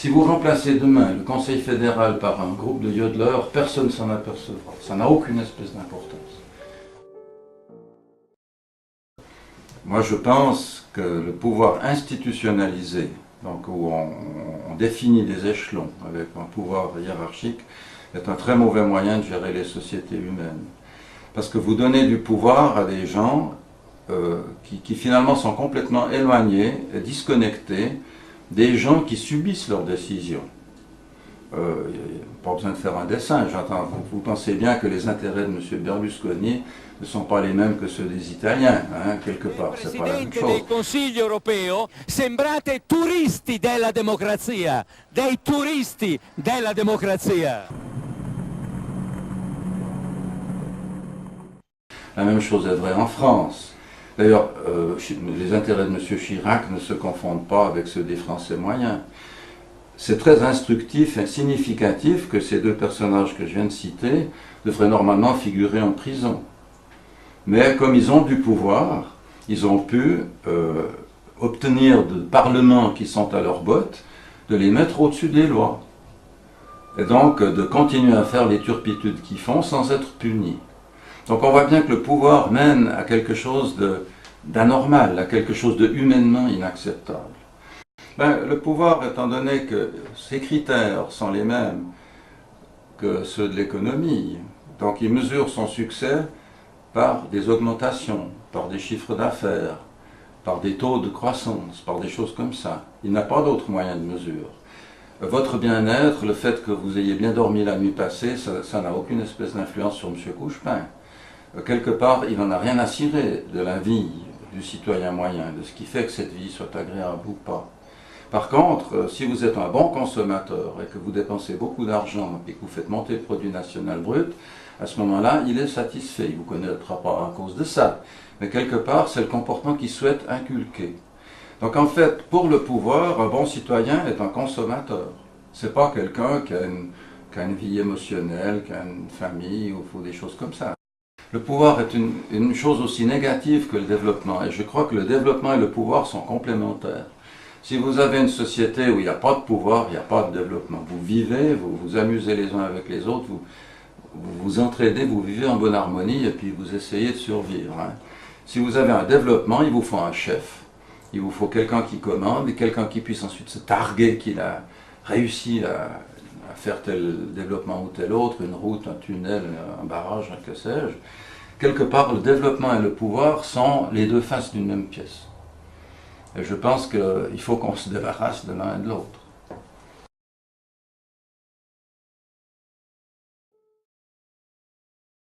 Si vous remplacez demain le Conseil fédéral par un groupe de yodeleurs, personne ne s'en apercevra. Ça n'a aucune espèce d'importance. Moi, je pense que le pouvoir institutionnalisé, donc où on définit des échelons avec un pouvoir hiérarchique, est un très mauvais moyen de gérer les sociétés humaines. Parce que vous donnez du pouvoir à des gens qui finalement sont complètement éloignés et disconnectés des gens qui subissent leurs décisions. Pas besoin de faire un dessin, j'entends. Vous pensez bien que les intérêts de M. Berlusconi ne sont pas les mêmes que ceux des Italiens, hein, quelque part, c'est pas la même chose. Presidente del Consiglio europeo, sembrate turisti della democrazia, dei turisti della democrazia. La même chose est vraie en France. D'ailleurs, les intérêts de M. Chirac ne se confondent pas avec ceux des Français moyens. C'est très instructif et significatif que ces deux personnages que je viens de citer devraient normalement figurer en prison. Mais comme ils ont du pouvoir, ils ont pu obtenir de parlements qui sont à leur botte de les mettre au-dessus des lois. Et donc de continuer à faire les turpitudes qu'ils font sans être punis. Donc on voit bien que le pouvoir mène à quelque chose d'anormal, à quelque chose de humainement inacceptable. Le pouvoir, étant donné que ses critères sont les mêmes que ceux de l'économie, donc il mesure son succès par des augmentations, par des chiffres d'affaires, par des taux de croissance, par des choses comme ça. Il n'a pas d'autre moyen de mesure. Votre bien-être, le fait que vous ayez bien dormi la nuit passée, ça n'a aucune espèce d'influence sur M. Couchepin. Quelque part, il n'en a rien à cirer de la vie du citoyen moyen, de ce qui fait que cette vie soit agréable ou pas. Par contre, si vous êtes un bon consommateur et que vous dépensez beaucoup d'argent et que vous faites monter le produit national brut, à ce moment-là, il est satisfait. Il ne vous connaîtra pas à cause de ça. Mais quelque part, c'est le comportement qu'il souhaite inculquer. Donc en fait, pour le pouvoir, un bon citoyen est un consommateur. C'est pas quelqu'un qui a une vie émotionnelle, qui a une famille ou des choses comme ça. Le pouvoir est une chose aussi négative que le développement. Et je crois que le développement et le pouvoir sont complémentaires. Si vous avez une société où il n'y a pas de pouvoir, il n'y a pas de développement. Vous vivez, vous vous amusez les uns avec les autres, vous vous entraidez, vous vivez en bonne harmonie et puis vous essayez de survivre. Hein. Si vous avez un développement, il vous faut un chef. Il vous faut quelqu'un qui commande et quelqu'un qui puisse ensuite se targuer qu'il a réussi à faire tel développement ou tel autre, une route, un tunnel, un barrage, que sais-je. Quelque part, le développement et le pouvoir sont les deux faces d'une même pièce. Et je pense qu'il faut qu'on se débarrasse de l'un et de l'autre.